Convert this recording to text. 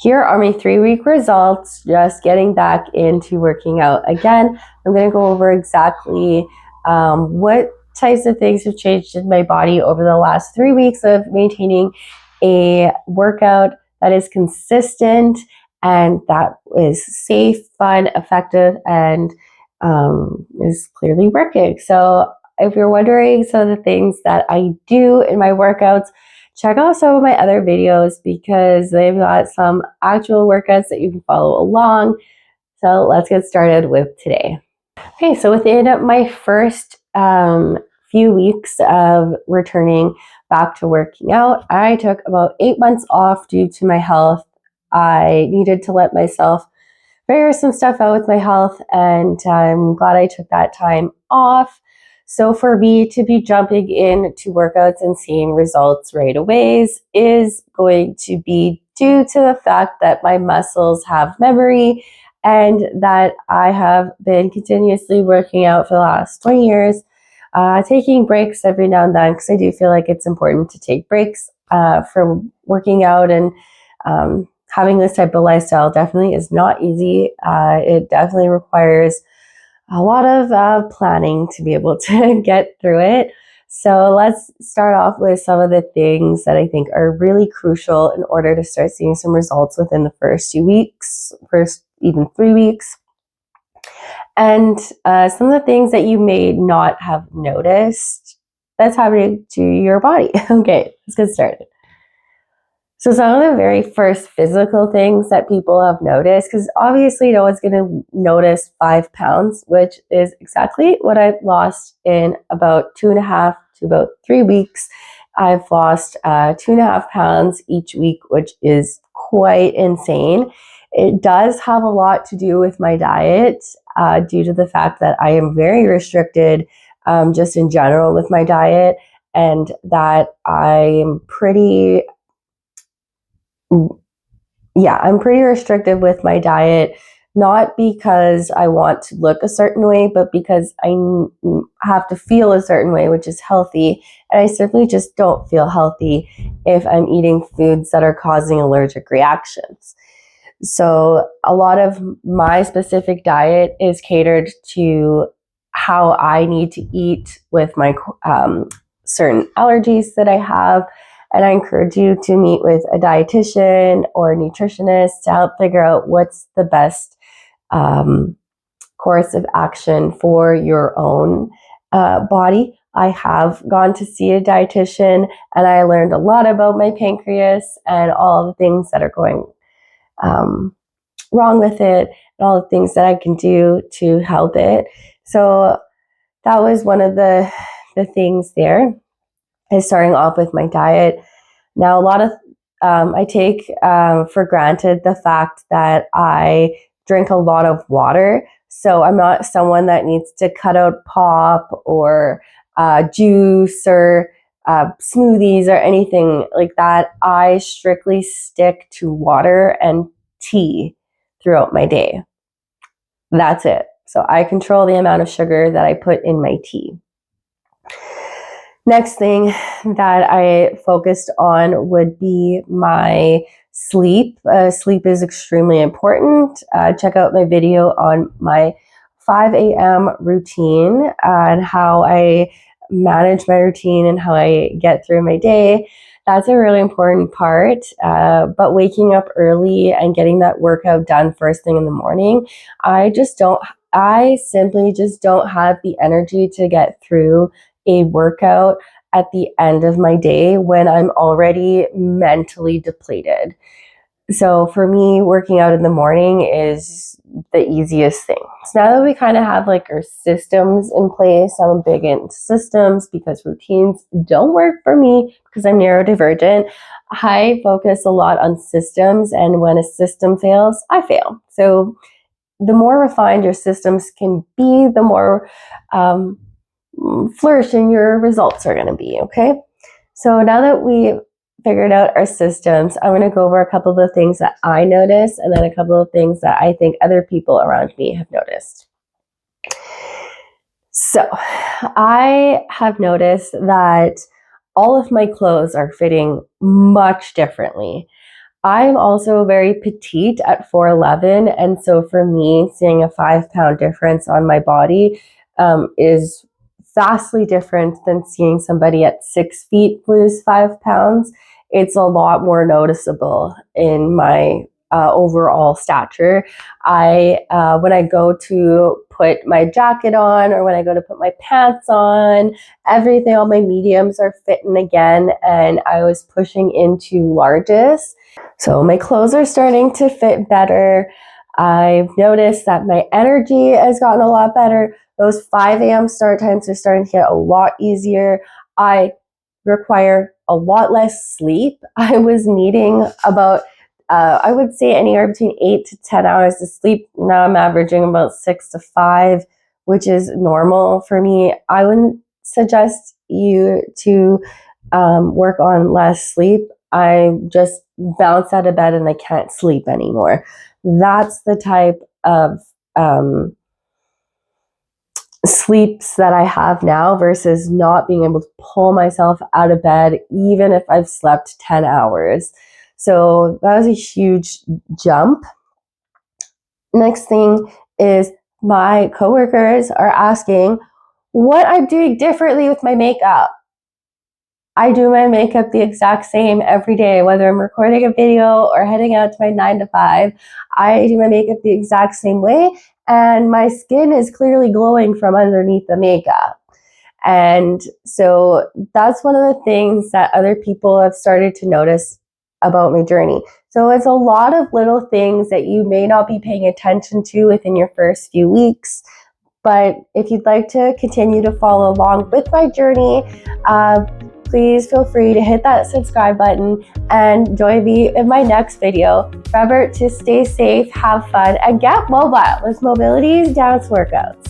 Here are my 3-week results, just getting back into working out again. I'm going to go over exactly what types of things have changed in my body over the last 3 weeks of maintaining a workout that is consistent and that is safe, fun, effective, and is clearly working. So if you're wondering some of the things that I do in my workouts, check out some of my other videos because they've got some actual workouts that you can follow along. So let's get started with today. Okay, so within my first few weeks of returning back to working out, I took about 8 months off due to my health. I needed to let myself figure some stuff out with my health, and I'm glad I took that time off. So for me to be jumping into workouts and seeing results right away is going to be due to the fact that my muscles have memory and that I have been continuously working out for the last 20 years, taking breaks every now and then because I do feel like it's important to take breaks from working out, and having this type of lifestyle definitely is not easy. It definitely requires a lot of planning to be able to get through it. So let's start off with some of the things that I think are really crucial in order to start seeing some results within the first 2 weeks, first even 3 weeks. And some of the things that you may not have noticed that's happening to your body. Okay, let's get started. So some of the very first physical things that people have noticed, because obviously no one's going to notice 5 pounds, which is exactly what I've lost in about 2.5 to about 3 weeks. I've lost 2.5 pounds each week, which is quite insane. It does have a lot to do with my diet due to the fact that I am very restricted just in general with my diet, and that I'm pretty restrictive with my diet, not because I want to look a certain way, but because I have to feel a certain way, which is healthy. And I simply just don't feel healthy if I'm eating foods that are causing allergic reactions. So a lot of my specific diet is catered to how I need to eat with my certain allergies that I have. And I encourage you to meet with a dietitian or a nutritionist to help figure out what's the best course of action for your own body. I have gone to see a dietitian, and I learned a lot about my pancreas and all the things that are going wrong with it, and all the things that I can do to help it. So that was one of the things there, is starting off with my diet. Now, a lot of I take for granted the fact that I drink a lot of water. So I'm not someone that needs to cut out pop or juice or smoothies or anything like that. I strictly stick to water and tea throughout my day. That's it. So I control the amount of sugar that I put in my tea. Next thing that I focused on would be my sleep. Sleep is extremely important. Check out my video on my 5 a.m. routine and how I manage my routine and how I get through my day. That's a really important part. But waking up early and getting that workout done first thing in the morning, I simply just don't have the energy to get through a workout at the end of my day when I'm already mentally depleted. So for me, working out in the morning is the easiest thing. So now that we kind of have like our systems in place, I'm big into systems because routines don't work for me because I'm neurodivergent. I focus a lot on systems, and when a system fails, I fail. So the more refined your systems can be, the more flourishing your results are going to be, okay? So now that we figured out our systems, I'm going to go over a couple of the things that I noticed and then a couple of things that I think other people around me have noticed. So I have noticed that all of my clothes are fitting much differently. I'm also very petite at 4'11", and so for me, seeing a 5-pound difference on my body is vastly different than seeing somebody at 6 feet lose 5 pounds. It's a lot more noticeable in my overall stature. When I go to put my jacket on, or when I go to put my pants on, everything, all my mediums are fitting again, and I was pushing into larges. So my clothes are starting to fit better. I've noticed that my energy has gotten a lot better. Those 5 a.m. start times are starting to get a lot easier. I require a lot less sleep. I was needing about, I would say, anywhere between 8 to 10 hours of sleep. Now I'm averaging about 6 to 5, which is normal for me. I wouldn't suggest you to work on less sleep. I just bounce out of bed and I can't sleep anymore. That's the type of sleeps that I have now versus not being able to pull myself out of bed, even if I've slept 10 hours. So that was a huge jump. Next thing is my coworkers are asking what I'm doing differently with my makeup. I do my makeup the exact same every day, whether I'm recording a video or heading out to my 9 to 5. I do my makeup the exact same way, and my skin is clearly glowing from underneath the makeup. And so that's one of the things that other people have started to notice about my journey. So it's a lot of little things that you may not be paying attention to within your first few weeks. But if you'd like to continue to follow along with my journey, please feel free to hit that subscribe button and join me in my next video. Remember to stay safe, have fun, and get mobile with Mobility's dance workouts.